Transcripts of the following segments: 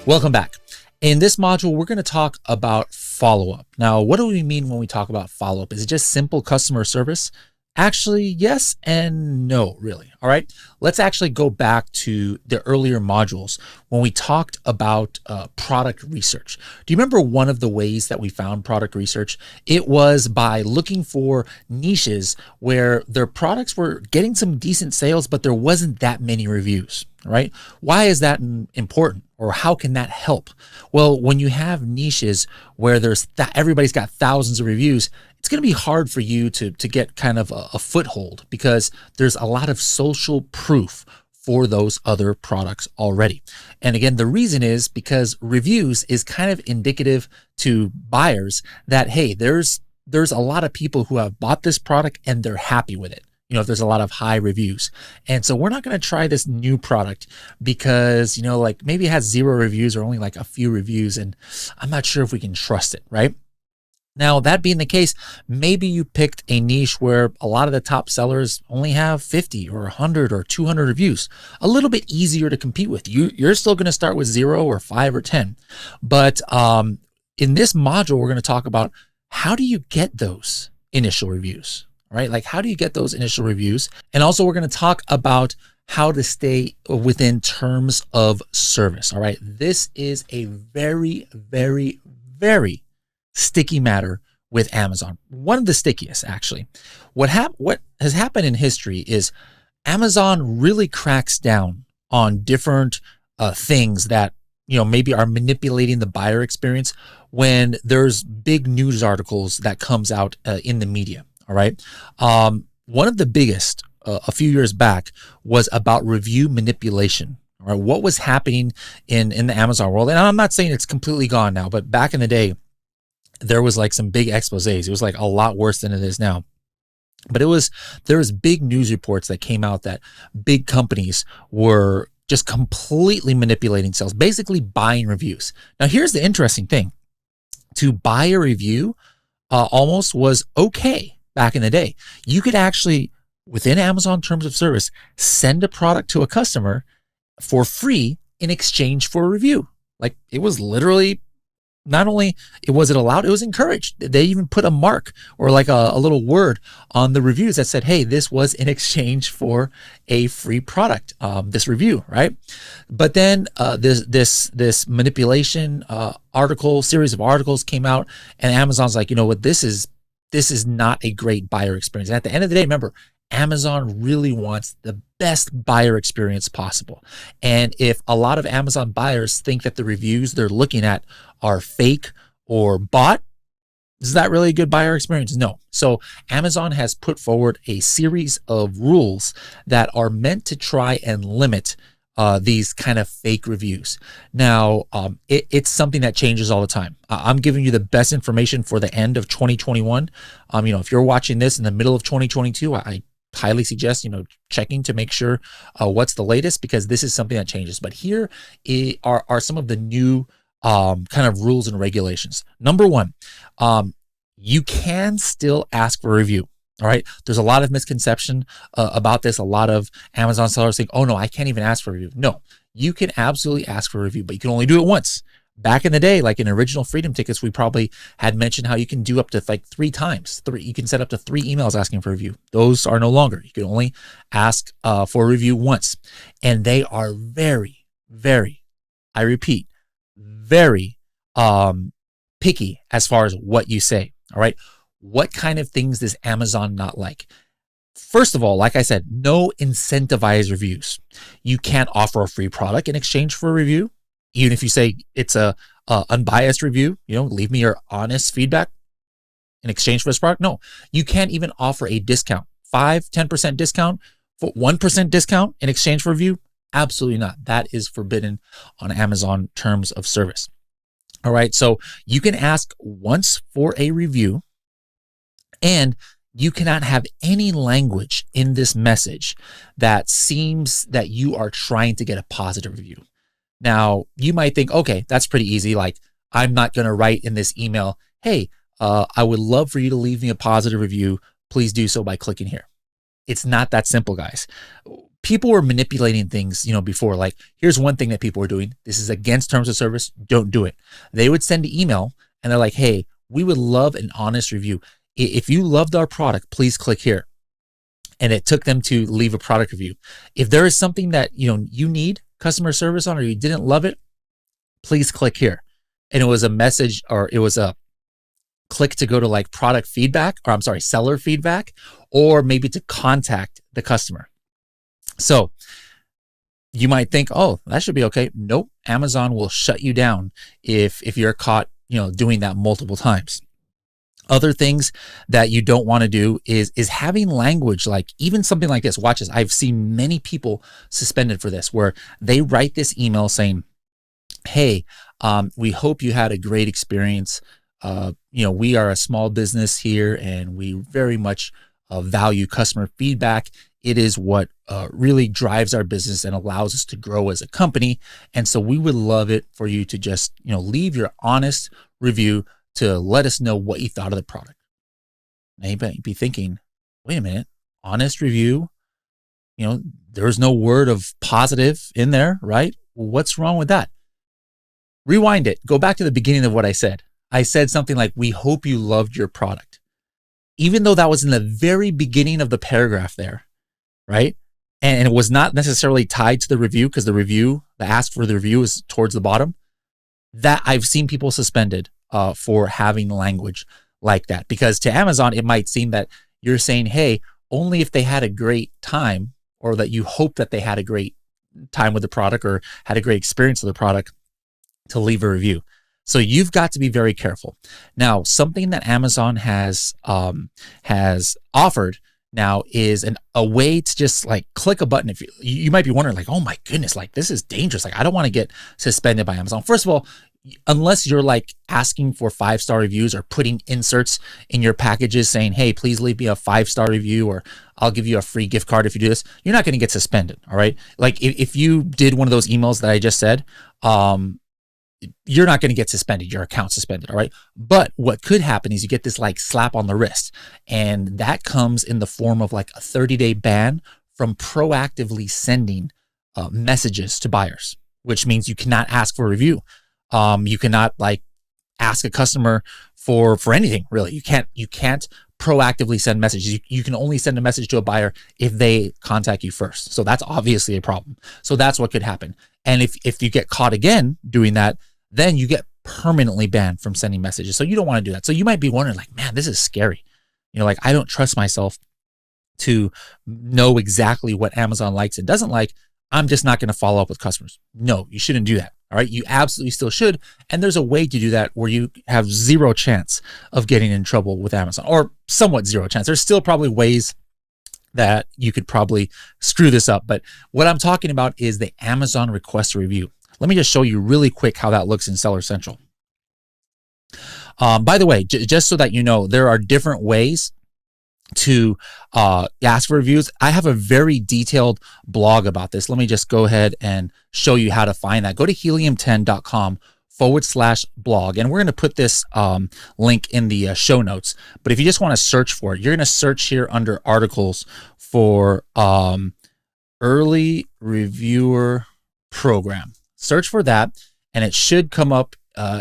Welcome back. In this module, we're going to talk about follow-up. Now, what do we mean when we talk about follow-up? Is it just simple customer service? Actually, yes and no, really. All right, let's actually go back to the earlier modules when we talked about product research. Do you remember one of the ways that we found product research? It was by looking for niches where their products were getting some decent sales, but there wasn't that many reviews, right? Why is that important? Or how can that help? Well, when you have niches where everybody's got thousands of reviews, it's going to be hard for you to get kind of a foothold because there's a lot of social proof for those other products already. And again, the reason is because reviews is kind of indicative to buyers that, hey, there's a lot of people who have bought this product and they're happy with it. You know, if there's a lot of high reviews. And so we're not going to try this new product because, you know, like maybe it has 0 reviews or only like a few reviews and I'm not sure if we can trust it, right? Now, that being the case, maybe you picked a niche where a lot of the top sellers only have 50 or 100 or 200 reviews. A little bit easier to compete with. You're still going to start with 0 or 5 or 10. But in this module, we're going to talk about how do you get those initial reviews, right? Like how do you get those initial reviews? And also we're going to talk about how to stay within terms of service, all right? This is a very, very, very sticky matter with Amazon. One of the stickiest, actually. What has happened in history is Amazon really cracks down on different things that, you know, maybe are manipulating the buyer experience when there's big news articles that comes out in the media. All right. One of the biggest a few years back was about review manipulation. All right. What was happening in the Amazon world? And I'm not saying it's completely gone now, but back in the day, there was like some big exposés. It was like a lot worse than it is now. But there was big news reports that came out that big companies were just completely manipulating sales, basically buying reviews. Now, here's the interesting thing. To buy a review almost was okay. Back in the day, you could actually, within Amazon terms of service, send a product to a customer for free in exchange for a review. Like it was literally, not only was it allowed, it was encouraged. They even put a mark or like a little word on the reviews that said, hey, this was in exchange for a free product, this review, right? But then this manipulation series of articles came out and Amazon's like, you know what, this is not a great buyer experience. And at the end of the day, remember, Amazon really wants the best buyer experience possible. And if a lot of Amazon buyers think that the reviews they're looking at are fake or bought, is that really a good buyer experience? No. So Amazon has put forward a series of rules that are meant to try and limit these kind of fake reviews. Now, it's something that changes all the time. I'm giving you the best information for the end of 2021. You know, if you're watching this in the middle of 2022, I highly suggest, you know, checking to make sure what's the latest, because this is something that changes. But here are some of the new kind of rules and regulations. Number one, you can still ask for a review. All right. There's a lot of misconception about this. A lot of Amazon sellers think, oh no, I can't even ask for a review. No, you can absolutely ask for a review, but you can only do it once. Back in the day, like in original Freedom Tickets, we probably had mentioned how you can do up to like 3 times. You can set up to 3 emails asking for a review. Those are no longer. You can only ask for a review once. And they are very, very, I repeat, very picky as far as what you say. All right. What kind of things does Amazon not like? First of all, like I said, no incentivized reviews. You can't offer a free product in exchange for a review. Even if you say it's a unbiased review, you know, leave me your honest feedback in exchange for this product. No, you can't even offer a discount, 5-10% discount, for 1% discount in exchange for a review. Absolutely not. That is forbidden on Amazon terms of service. All right. So you can ask once for a review, and you cannot have any language in this message that seems that you are trying to get a positive review. Now, you might think, okay, that's pretty easy. Like, I'm not going to write in this email, hey, I would love for you to leave me a positive review. Please do so by clicking here. It's not that simple, guys. people were manipulating things, before. Like, here's one thing that people were doing. This is against terms of service. Don't do it. They would send an email and they're like, hey, we would love an honest review. If you loved our product, please click here. And it took them to leave a product review. If there is something that, you need customer service on, or you didn't love it, please click here. And it was a message, or it was a click to go to like product feedback, or seller feedback, or maybe to contact the customer. So you might think, oh, that should be okay. Nope. Amazon will shut you down if you're caught, doing that multiple times. Other things that you don't want to do is having language like even something like this. Watch this. I've seen many people suspended for this, where they write this email saying, hey, we hope you had a great experience. We are a small business here, and we very much value customer feedback. It is what really drives our business and allows us to grow as a company. And so we would love it for you to just, leave your honest review to let us know what you thought of the product. Now you might be thinking, wait a minute, honest review, there's no word of positive in there, right? What's wrong with that? Rewind it. Go back to the beginning of what I said. I said something like, we hope you loved your product. Even though that was in the very beginning of the paragraph there, right? And it was not necessarily tied to the review, because the ask for the review is towards the bottom. That I've seen people suspended for having language like that, because to Amazon, it might seem that you're saying, hey, only if they had a great time, or that you hope that they had a great time with the product or had a great experience with the product, to leave a review. So you've got to be very careful. Now, something that Amazon has offered now is a way to just like click a button. If you might be wondering, like, oh my goodness, like this is dangerous. Like, I don't want to get suspended by Amazon. First of all, unless you're like asking for 5-star reviews or putting inserts in your packages saying, hey, please leave me a 5-star review, or I'll give you a free gift card if you do this, you're not going to get suspended. All right. Like if you did one of those emails that I just said, you're not going to get suspended, your account suspended. All right. But what could happen is you get this like slap on the wrist, and that comes in the form of like a 30-day ban from proactively sending messages to buyers, which means you cannot ask for a review. You cannot like ask a customer for anything really. You can't proactively send messages. You can only send a message to a buyer if they contact you first. So that's obviously a problem. So that's what could happen. And if you get caught again doing that, then you get permanently banned from sending messages. So you don't want to do that. So you might be wondering like, man, this is scary. Like I don't trust myself to know exactly what Amazon likes and doesn't like. I'm just not going to follow up with customers. No, you shouldn't do that. All right. You absolutely still should. And there's a way to do that where you have zero chance of getting in trouble with Amazon, or somewhat zero chance. There's still probably ways that you could probably screw this up. But what I'm talking about is the Amazon request a review. Let me just show you really quick how that looks in Seller Central. By the way, just so that you know, there are different ways to ask for reviews. I have a very detailed blog about this. Let me just go ahead and show you how to find that. Go to helium10.com/blog. And we're going to put this link in the show notes. But if you just want to search for it, you're going to search here under articles for early reviewer program. Search for that, and it should come up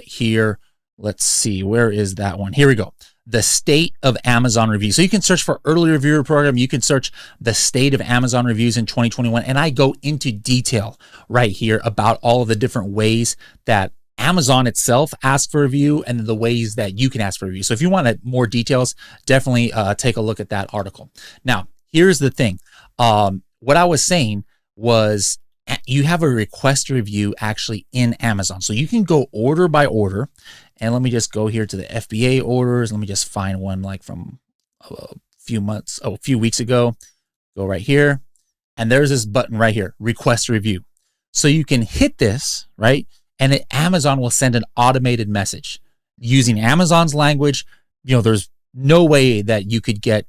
here. Let's see, where is that one? Here we go. The state of Amazon reviews. So you can search for early reviewer program. You can search the state of Amazon reviews in 2021. And I go into detail right here about all of the different ways that Amazon itself asks for a review and the ways that you can ask for a review. So if you want more details, definitely take a look at that article. Now, here's the thing. What I was saying was you have a request review actually in Amazon. So you can go order by order. And let me just go here to the FBA orders. Let me just find one like from a few weeks ago. Go right here. And there's this button right here, request review. So you can hit this, right? And Amazon will send an automated message using Amazon's language. There's no way that you could get,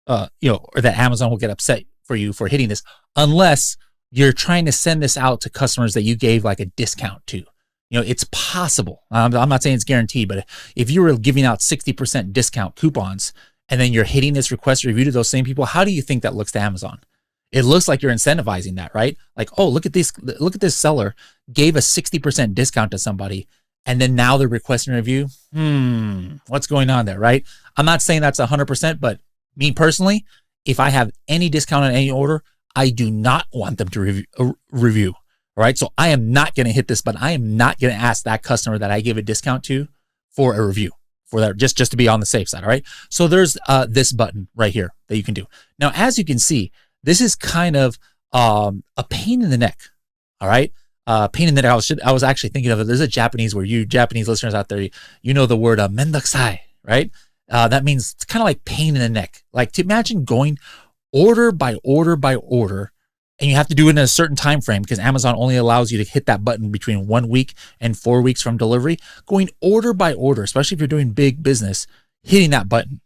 or that Amazon will get upset for you for hitting this, unless you're trying to send this out to customers that you gave like a discount to. It's possible. I'm not saying it's guaranteed, but if you were giving out 60% discount coupons and then you're hitting this request review to those same people, how do you think that looks to Amazon? It looks like you're incentivizing that, right? Like, oh, look at this seller gave a 60% discount to somebody, and then now they're requesting a review. What's going on there, right? I'm not saying that's 100%, but me personally, if I have any discount on any order, I do not want them to review. All right. So I am not going to hit this, but I am not going to ask that customer that I gave a discount to for a review for that, just to be on the safe side. All right. So there's this button right here that you can do. Now, as you can see, this is kind of a pain in the neck. All right. Pain in the neck. I was actually thinking of it. There's a Japanese word. You Japanese listeners out there, you know the word mendakusai, right? That means it's kind of like pain in the neck. Like, to imagine going order by order by order, and you have to do it in a certain time frame because Amazon only allows you to hit that button between 1 week and 4 weeks from delivery. Going order by order, especially if you're doing big business, hitting that button,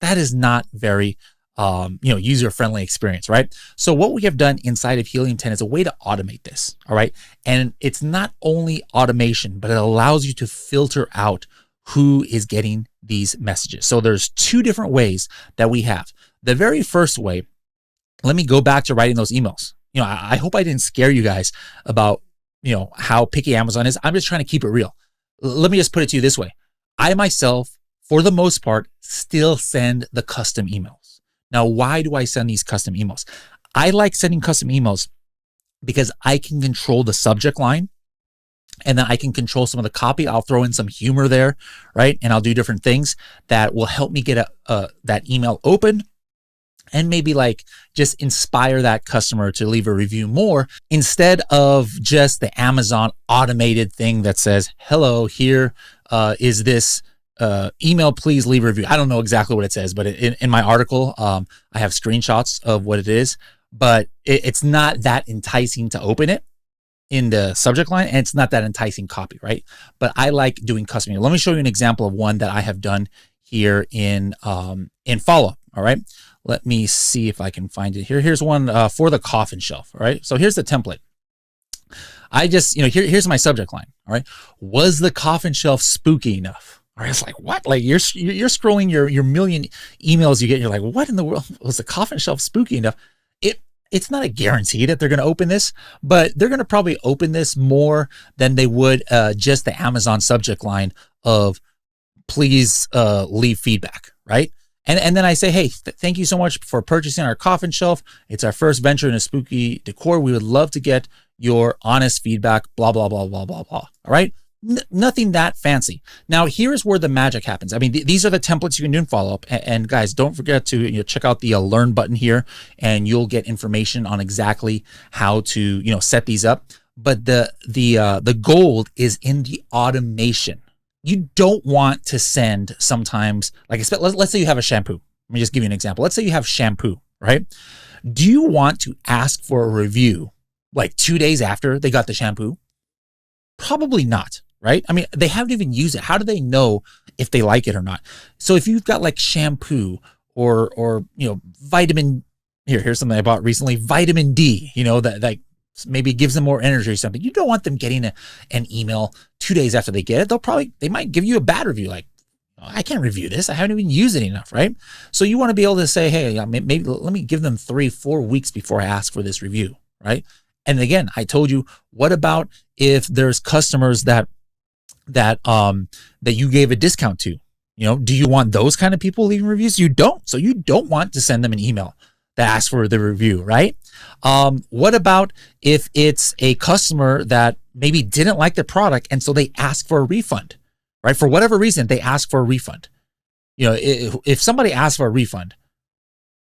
that is not very user-friendly experience, right? So what we have done inside of Helium 10 is a way to automate this, all right? And it's not only automation, but it allows you to filter out who is getting these messages. So there's 2 different ways that we have. The very first way, let me go back to writing those emails. I hope I didn't scare you guys about, how picky Amazon is. I'm just trying to keep it real. Let me just put it to you this way. I myself, for the most part, still send the custom emails. Now, why do I send these custom emails? I like sending custom emails because I can control the subject line, and then I can control some of the copy. I'll throw in some humor there, right? And I'll do different things that will help me get that email open, and maybe like just inspire that customer to leave a review more, instead of just the Amazon automated thing that says, hello, here is this email, please leave a review. I don't know exactly what it says, but in my article, I have screenshots of what it is, but it's not that enticing to open it in the subject line, and it's not that enticing copy, right? But I like doing custom email. Let me show you an example of one that I have done here in Follow-Up, all right? Let me see if I can find it here. Here's one for the coffin shelf, all right? So here's the template. I just, here's my subject line, all right? Was the coffin shelf spooky enough? All right, it's like, what? Like, you're scrolling your million emails you get, and you're like, what in the world? Was the coffin shelf spooky enough? It's not a guarantee that they're going to open this, but they're going to probably open this more than they would just the Amazon subject line of please leave feedback, right? And then I say, hey, thank you so much for purchasing our coffin shelf. It's our first venture in a spooky decor. We would love to get your honest feedback, blah, blah, blah, blah, blah, blah. All right. Nothing that fancy. Now, here's where the magic happens. I mean, these are the templates you can do in Follow-Up. And guys, don't forget to check out the Learn button here, and you'll get information on exactly how to set these up. But the gold is in the automation. You don't want to send sometimes, like, let's say you have a shampoo. Let me just give you an example. Let's say you have shampoo, right? Do you want to ask for a review like 2 days after they got the shampoo? Probably not, right? I mean, they haven't even used it. How do they know if they like it or not? So if you've got like shampoo or vitamin, here's something I bought recently, vitamin D, that maybe gives them more energy or something. You don't want them getting an email 2 days after they get it. They might give you a bad review. Like, I can't review this. I haven't even used it enough, right? So you want to be able to say, hey, maybe let me give them 3-4 weeks before I ask for this review, right? And again, I told you, what about if there's customers that you gave a discount to? Do you want those kind of people leaving reviews? You don't. So you don't want to send them an email that asks for the review, right? What about if it's a customer that maybe didn't like the product, and so they ask for a refund, right? For whatever reason, they ask for a refund. If somebody asks for a refund,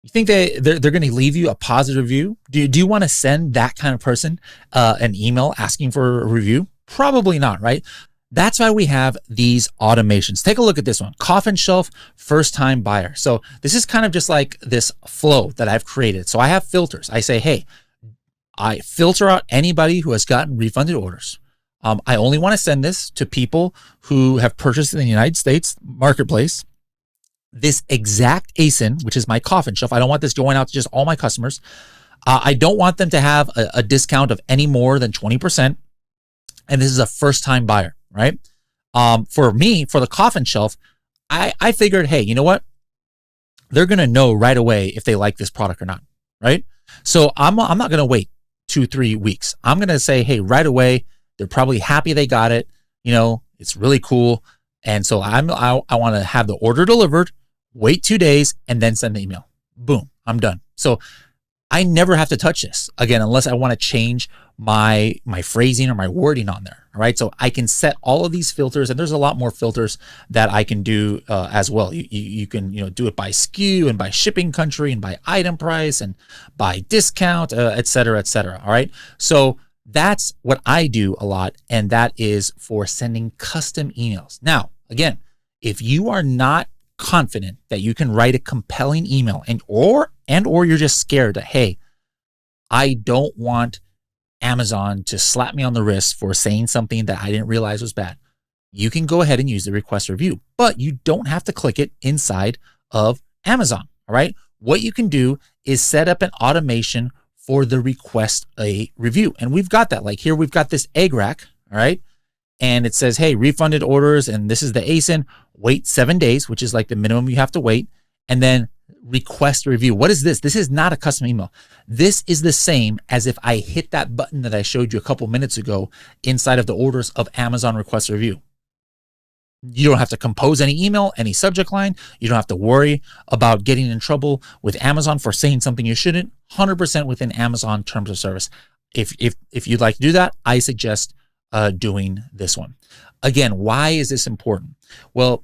you think they're going to leave you a positive review? Do you want to send that kind of person an email asking for a review? Probably not, right? That's why we have these automations. Take a look at this one. Coffin shelf, first time buyer. So this is kind of just like this flow that I've created. So I have filters. I say, hey, I filter out anybody who has gotten refunded orders. I only want to send this to people who have purchased in the United States marketplace. This exact ASIN, which is my coffin shelf, I don't want this going out to just all my customers. I don't want them to have a discount of any more than 20%. And this is a first-time buyer, right? For me, for the coffin shelf, I figured, hey, you know what? They're going to know right away if they like this product or not, right? So I'm not going to wait 2-3 weeks. I'm going to say, hey, right away, they're probably happy they got it. You know, it's really cool. And so I want to have the order delivered, wait 2 days, and then send the email. Boom, I'm done. So I never have to touch this again, unless I want to change my phrasing or my wording on there. All right. So I can set all of these filters, and there's a lot more filters that I can do as well. You can, do it by SKU and by shipping country and by item price and by discount, et cetera, et cetera. All right. So that's what I do a lot. And that is for sending custom emails. Now, again, if you are not confident that you can write a compelling email or you're just scared that, hey, I don't want Amazon to slap me on the wrist for saying something that I didn't realize was bad, you can go ahead and use the request review, but you don't have to click it inside of Amazon. All right. What you can do is set up an automation for the request a review. And we've got that. Like here, we've got this egg rack. All right. And it says, hey, refunded orders. And this is the ASIN. Wait 7 days, which is like the minimum you have to wait. And then request a review. What is this? This is not a custom email. This is the same as if I hit that button that I showed you a couple minutes ago inside of the orders of Amazon request review. You don't have to compose any email, any subject line. You don't have to worry about getting in trouble with Amazon for saying something you shouldn't. 100% within Amazon terms of service. If you'd like to do that, I suggest doing this one. Again, why is this important? Well,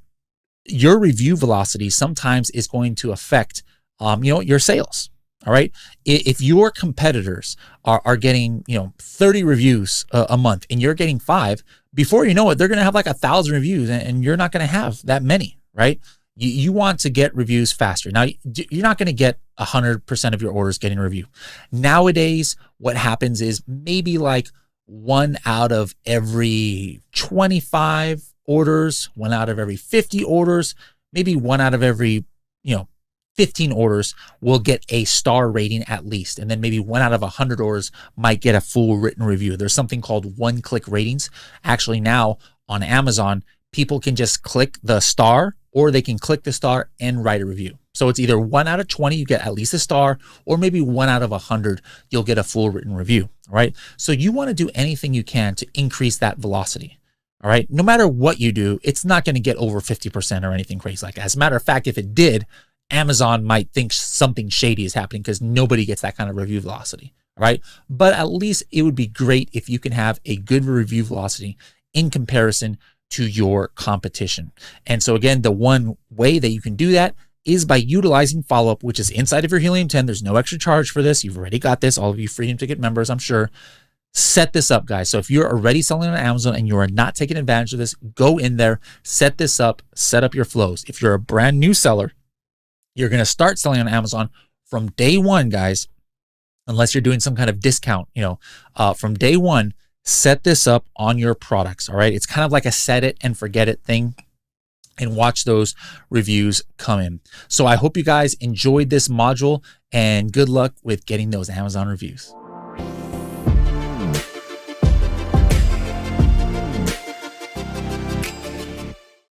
your review velocity sometimes is going to affect, your sales. All right. If your competitors are getting, 30 reviews a month and you're getting 5, before you know it, they're going to have like 1,000 reviews and you're not going to have that many, right? You want to get reviews faster. Now, you're not going to get 100% of your orders getting a review. Nowadays, what happens is maybe like 1 out of every 25 orders, 1 out of every 50 orders, maybe 1 out of every, 15 orders will get a star rating at least. And then maybe 1 out of 100 orders might get a full written review. There's something called one-click ratings. Actually, now on Amazon, people can just click the star, or they can click the star and write a review. So it's either 1 out of 20, you get at least a star, or maybe 1 out of 100, you'll get a full written review. All right. So you want to do anything you can to increase that velocity. All right. No matter what you do, it's not going to get over 50% or anything crazy like that. As a matter of fact, if it did, Amazon might think something shady is happening because nobody gets that kind of review velocity. All right. But at least it would be great if you can have a good review velocity in comparison to your competition. And so again, the one way that you can do that is by utilizing follow-up, which is inside of your Helium 10. There's no extra charge for this. You've already got this. All of you Freedom Ticket members, I'm sure. Set this up, guys. So if you're already selling on Amazon and you are not taking advantage of this, go in there, set this up, set up your flows. If you're a brand new seller, you're going to start selling on Amazon from day one, guys, unless you're doing some kind of discount, from day one, set this up on your products. All right. It's kind of like a set it and forget it thing, and watch those reviews come in. So I hope you guys enjoyed this module, and good luck with getting those Amazon reviews.